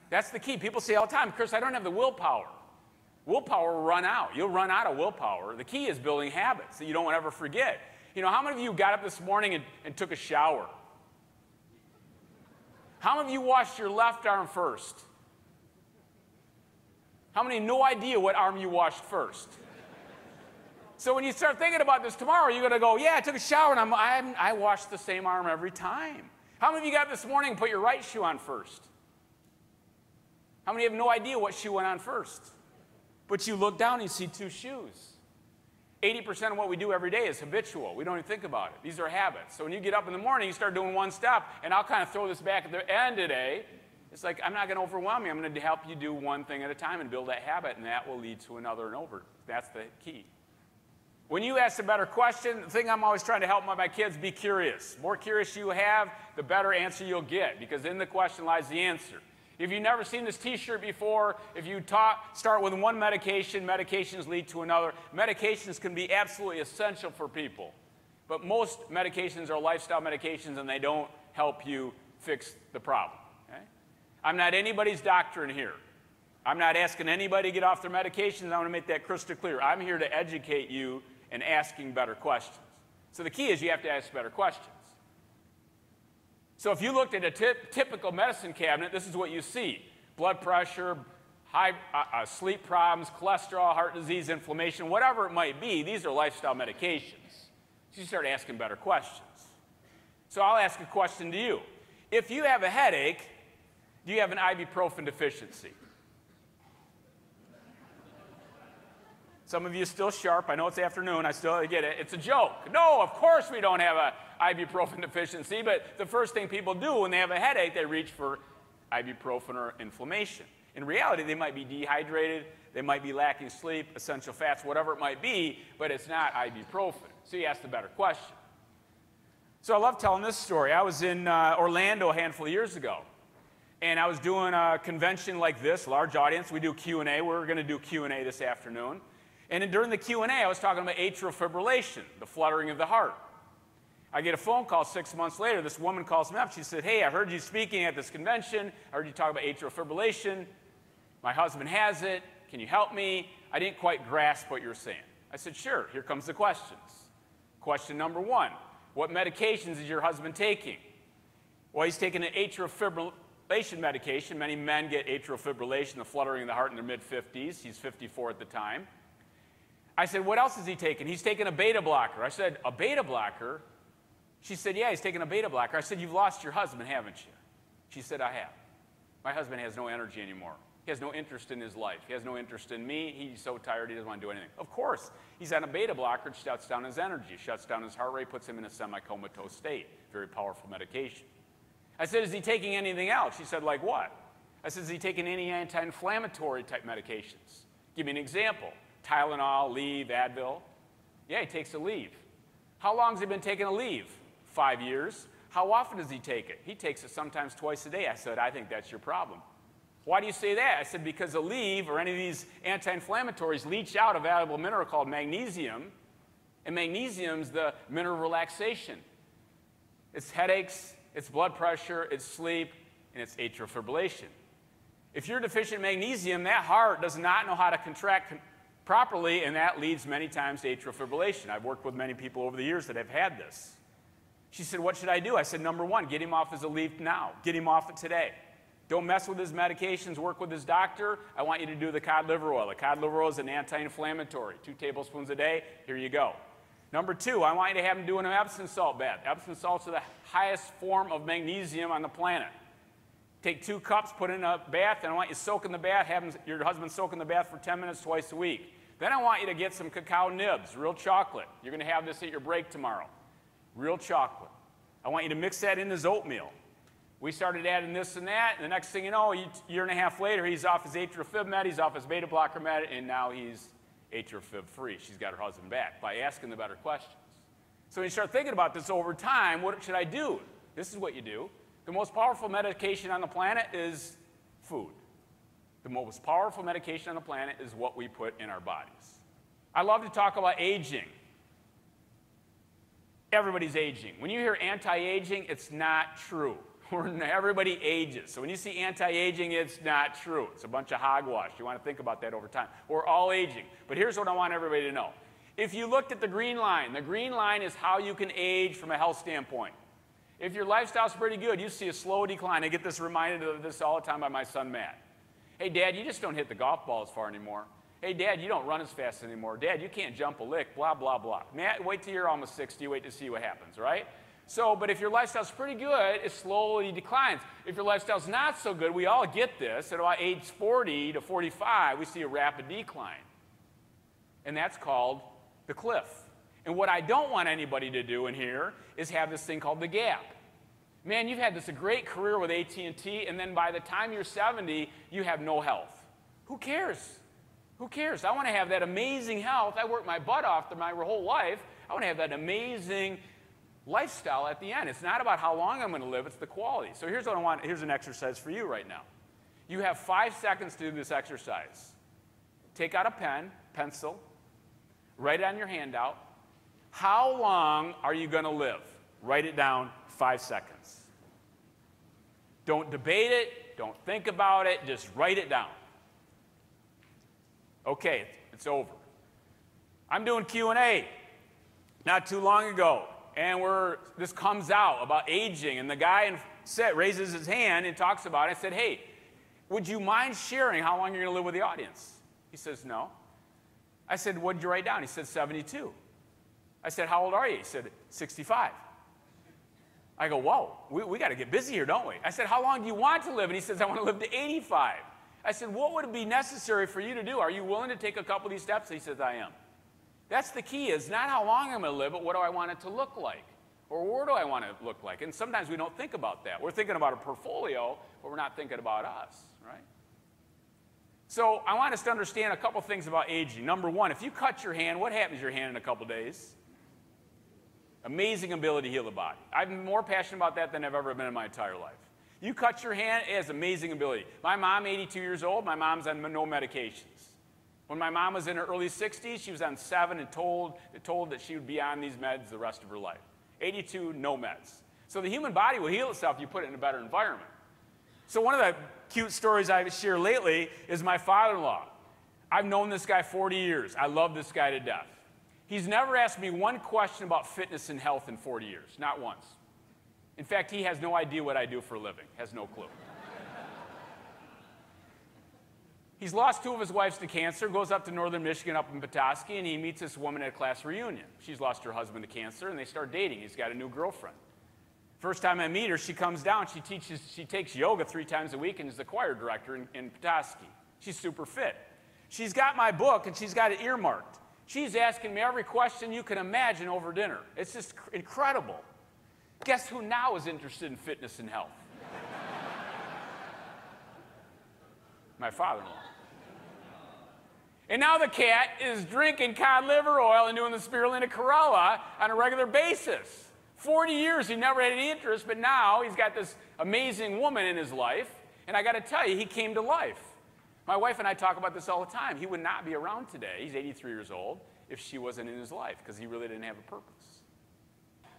That's the key. People say all the time, Chris, I don't have the willpower. Willpower will run out. You'll run out of willpower. The key is building habits that you don't ever forget. You know, how many of you got up this morning and took a shower? How many of you washed your left arm first? How many no idea what arm you washed first? So when you start thinking about this tomorrow, you're going to go, yeah, I took a shower and I washed the same arm every time. How many of you got up this morning and put your right shoe on first? How many have no idea what shoe went on first? But you look down and you see two shoes. 80% of what we do every day is habitual. We don't even think about it. These are habits. So when you get up in the morning, you start doing one step, and I'll kind of throw this back at the end today. It's like, I'm not going to overwhelm you. I'm going to help you do one thing at a time and build that habit, and that will lead to another and over. That's the key. When you ask a better question, the thing I'm always trying to help my kids, be curious. The more curious you have, the better answer you'll get, because in the question lies the answer. If you've never seen this t-shirt before, if you start with one medication, medications lead to another. Medications can be absolutely essential for people. But most medications are lifestyle medications, and they don't help you fix the problem. Okay? I'm not anybody's doctor in here. I'm not asking anybody to get off their medications. I want to make that crystal clear. I'm here to educate you and asking better questions. So the key is you have to ask better questions. So if you looked at a typical medicine cabinet, this is what you see. Blood pressure, high sleep problems, cholesterol, heart disease, inflammation, whatever it might be, these are lifestyle medications. So you start asking better questions. So I'll ask a question to you. If you have a headache, do you have an ibuprofen deficiency? Some of you are still sharp. I know it's afternoon. I still get it. It's a joke. No, of course we don't have an ibuprofen deficiency, but the first thing people do when they have a headache, they reach for ibuprofen or inflammation. In reality, they might be dehydrated, they might be lacking sleep, essential fats, whatever it might be, but it's not ibuprofen. So you ask the better question. So I love telling this story. I was in Orlando a handful of years ago, and I was doing a convention like this, large audience. We do Q&A. We're going to do Q&A this afternoon. And during the Q&A, I was talking about atrial fibrillation, the fluttering of the heart. I get a phone call 6 months later. This woman calls me up. She said, hey, I heard you speaking at this convention. I heard you talk about atrial fibrillation. My husband has it. Can you help me? I didn't quite grasp what you were saying. I said, sure. Here comes the questions. Question number one, what medications is your husband taking? Well, he's taking an atrial fibrillation medication. Many men get atrial fibrillation, the fluttering of the heart in their mid-50s. He's 54 at the time. I said, what else is he taking? He's taking a beta blocker. I said, a beta blocker? She said, yeah, he's taking a beta blocker. I said, you've lost your husband, haven't you? She said, I have. My husband has no energy anymore. He has no interest in his life. He has no interest in me. He's so tired he doesn't want to do anything. Of course, he's on a beta blocker. It shuts down his energy, shuts down his heart rate, puts him in a semi-comatose state. Very powerful medication. I said, is he taking anything else? She said, like what? I said, is he taking any anti-inflammatory type medications? Give me an example. Tylenol, Aleve, Advil. Yeah, he takes Aleve. How long has he been taking Aleve? 5 years. How often does he take it? He takes it sometimes twice a day. I said, I think that's your problem. Why do you say that? I said, because Aleve or any of these anti-inflammatories leach out a valuable mineral called magnesium, and magnesium's the mineral of relaxation. It's headaches, it's blood pressure, it's sleep, and it's atrial fibrillation. If you're deficient in magnesium, that heart does not know how to contract properly, and that leads many times to atrial fibrillation. I've worked with many people over the years that have had this. She said, what should I do? I said, number one, get him off his Aleve now. Get him off it today. Don't mess with his medications. Work with his doctor. I want you to do the cod liver oil. The cod liver oil is an anti-inflammatory. 2 tablespoons a day. Here you go. Number two, I want you to have him do an Epsom salt bath. Epsom salts are the highest form of magnesium on the planet. Take 2 cups, put in a bath, and I want you to soak in the bath. Have your husband soak in the bath for 10 minutes twice a week. Then I want you to get some cacao nibs, real chocolate. You're going to have this at your break tomorrow. Real chocolate. I want you to mix that in his oatmeal. We started adding this and that, and the next thing you know, a year and a half later, he's off his atrial fib med, he's off his beta blocker med, and now he's atrial fib free. She's got her husband back by asking the better questions. So when you start thinking about this over time, what should I do? This is what you do. The most powerful medication on the planet is food. The most powerful medication on the planet is what we put in our bodies. I love to talk about aging. Everybody's aging. When you hear anti-aging, it's not true. Everybody ages. So when you see anti-aging, it's not true. It's a bunch of hogwash. You want to think about that over time. We're all aging. But here's what I want everybody to know. If you looked at the green line is how you can age from a health standpoint. If your lifestyle's pretty good, you see a slow decline. I get this reminded of this all the time by my son, Matt. Hey, Dad, you just don't hit the golf ball as far anymore. Hey, Dad, you don't run as fast anymore. Dad, you can't jump a lick, blah, blah, blah. Matt, wait till you're almost 60. Wait to see what happens, right? So, but if your lifestyle's pretty good, it slowly declines. If your lifestyle's not so good, we all get this. At about age 40 to 45, we see a rapid decline. And that's called the cliff. And what I don't want anybody to do in here is have this thing called the gap. Man, you've had this a great career with AT&T, and then by the time you're 70, you have no health. Who cares? Who cares? I want to have that amazing health. I worked my butt off my whole life. I want to have that amazing lifestyle at the end. It's not about how long I'm going to live, it's the quality. So here's what I want. Here's an exercise for you right now. You have 5 seconds to do this exercise. Take out a pen, pencil, write it on your handout. How long are you going to live? Write it down, 5 seconds. Don't debate it, don't think about it, just write it down. Okay, it's over. I'm doing Q&A not too long ago. And this comes out about aging, and the guy raises his hand and talks about it. I said, hey, would you mind sharing how long you're going to live with the audience? He says, no. I said, what did you write down? He said, 72. I said, how old are you? He said, 65. I go, whoa, we got to get busy here, don't we? I said, how long do you want to live? And he says, I want to live to 85. I said, what would it be necessary for you to do? Are you willing to take a couple of these steps? He says, I am. That's the key, is not how long I'm going to live, but what do I want it to look like? Or where do I want it to look like? And sometimes we don't think about that. We're thinking about a portfolio, but we're not thinking about us, right? So I want us to understand a couple things about aging. Number one, if you cut your hand, what happens to your hand in a couple days? Amazing ability to heal the body. I'm more passionate about that than I've ever been in my entire life. You cut your hand, it has amazing ability. My mom, 82 years old, my mom's on no medications. When my mom was in her early 60s, she was on 7 and told that she would be on these meds the rest of her life. 82, no meds. So the human body will heal itself if you put it in a better environment. So one of the cute stories I've shared lately is my father-in-law. I've known this guy 40 years. I love this guy to death. He's never asked me one question about fitness and health in 40 years, not once. In fact, he has no idea what I do for a living, has no clue. He's lost 2 of his wives to cancer, goes up to northern Michigan, up in Petoskey, and he meets this woman at a class reunion. She's lost her husband to cancer, and they start dating. He's got a new girlfriend. First time I meet her, she comes down. She takes yoga 3 times a week and is the choir director in Petoskey. She's super fit. She's got my book, and she's got it earmarked. She's asking me every question you can imagine over dinner. It's just incredible. Guess who now is interested in fitness and health? My father-in-law. And now the cat is drinking cod liver oil and doing the spirulina chlorella on a regular basis. 40 years he never had any interest, but now he's got this amazing woman in his life, and I got to tell you, he came to life. My wife and I talk about this all the time. He would not be around today, he's 83 years old, if she wasn't in his life, because he really didn't have a purpose.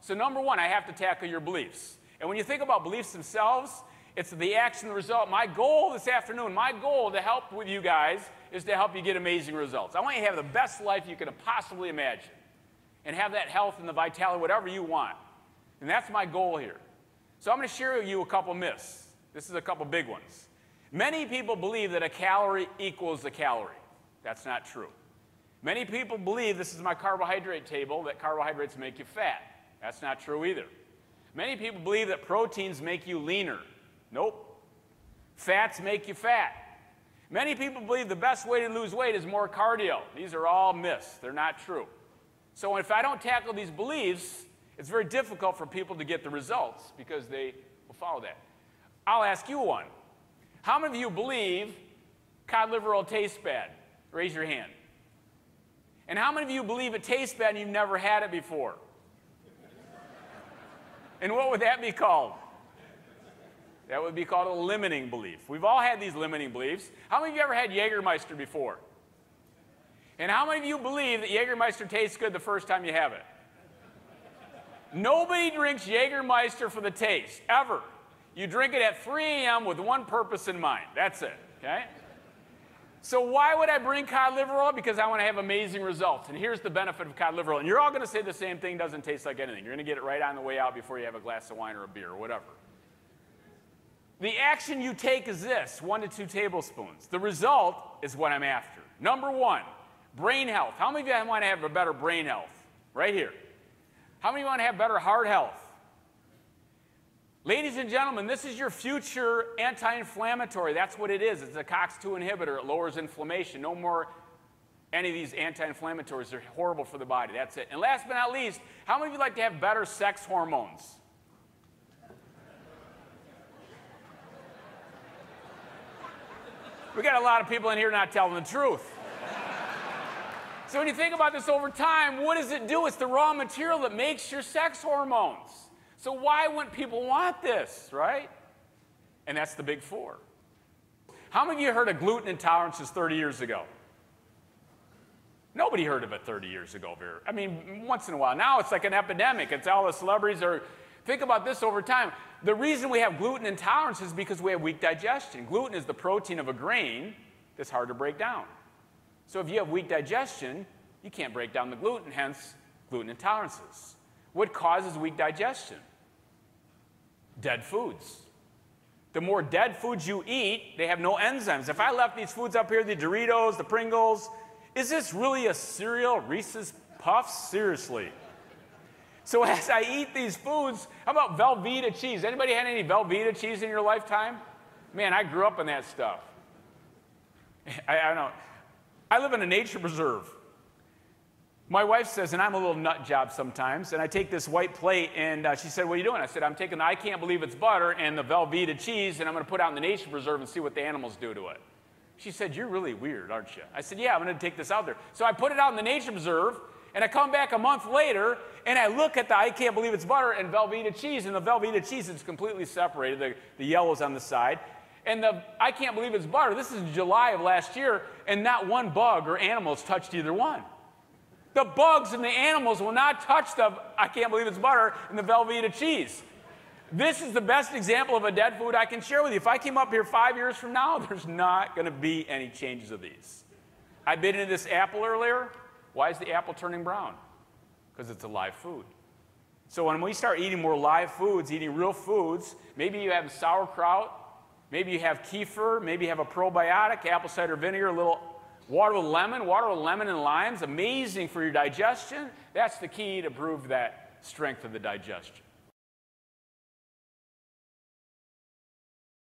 So number one, I have to tackle your beliefs. And when you think about beliefs themselves, it's the action, the result. My goal this afternoon, my goal to help with you guys is to help you get amazing results. I want you to have the best life you can possibly imagine and have that health and the vitality, whatever you want. And that's my goal here. So I'm going to share with you a couple myths. This is a couple big ones. Many people believe that a calorie equals a calorie. That's not true. Many people believe, this is my carbohydrate table, that carbohydrates make you fat. That's not true either. Many people believe that proteins make you leaner. Nope. Fats make you fat. Many people believe the best way to lose weight is more cardio. These are all myths. They're not true. So if I don't tackle these beliefs, it's very difficult for people to get the results because they will follow that. I'll ask you one. How many of you believe cod liver oil tastes bad? Raise your hand. And how many of you believe it tastes bad and you've never had it before? And what would that be called? That would be called a limiting belief. We've all had these limiting beliefs. How many of you ever had Jägermeister before? And how many of you believe that Jägermeister tastes good the first time you have it? Nobody drinks Jägermeister for the taste, ever. You drink it at 3 a.m. with one purpose in mind. That's it, okay? So why would I bring cod liver oil? Because I want to have amazing results. And here's the benefit of cod liver oil. And you're all going to say the same thing, doesn't taste like anything. You're going to get it right on the way out before you have a glass of wine or a beer or whatever. The action you take is this, 1 to 2 tablespoons. The result is what I'm after. Number 1, brain health. How many of you want to have a better brain health? Right here. How many want to have better heart health? Ladies and gentlemen, this is your future anti-inflammatory. That's what it is. It's a COX-2 inhibitor. It lowers inflammation. No more any of these anti-inflammatories. They're horrible for the body. That's it. And last but not least, how many of you like to have better sex hormones? We got a lot of people in here not telling the truth. So when you think about this over time, what does it do? It's the raw material that makes your sex hormones. So why wouldn't people want this, right? And that's the big 4. How many of you heard of gluten intolerances 30 years ago? Nobody heard of it 30 years ago. I mean, once in a while. Now it's like an epidemic. It's all the celebrities are. Think about this over time. The reason we have gluten intolerance is because we have weak digestion. Gluten is the protein of a grain that's hard to break down. So if you have weak digestion, you can't break down the gluten, hence gluten intolerances. What causes weak digestion? Dead foods. The more dead foods you eat, they have no enzymes. If I left these foods up here, the Doritos, the Pringles, is this really a cereal? Reese's Puffs? Seriously. So as I eat these foods, how about Velveeta cheese? Anybody had any Velveeta cheese in your lifetime? Man, I grew up on that stuff. I don't know. I live in a nature preserve. My wife says, and I'm a little nut job sometimes, and I take this white plate, and she said, what are you doing? I said, I'm taking the I Can't Believe It's Butter and the Velveeta cheese, and I'm going to put it out in the nature preserve and see what the animals do to it. She said, you're really weird, aren't you? I said, yeah, I'm going to take this out there. So I put it out in the nature preserve, and I come back a month later, and I look at the I Can't Believe It's Butter and Velveeta cheese, and the Velveeta cheese is completely separated. The yellow's on the side. And the I Can't Believe It's Butter, this is July of last year, and not one bug or animal has touched either one. The bugs and the animals will not touch the I Can't Believe It's Butter and the Velveeta cheese. This is the best example of a dead food I can share with you. If I came up here 5 years from now, there's not going to be any changes of these. I bit into this apple earlier. Why is the apple turning brown? Because it's a live food. So when we start eating more live foods, eating real foods, maybe you have sauerkraut, maybe you have kefir, maybe you have a probiotic, apple cider vinegar, a little water with lemon and limes, amazing for your digestion. That's the key to prove that strength of the digestion.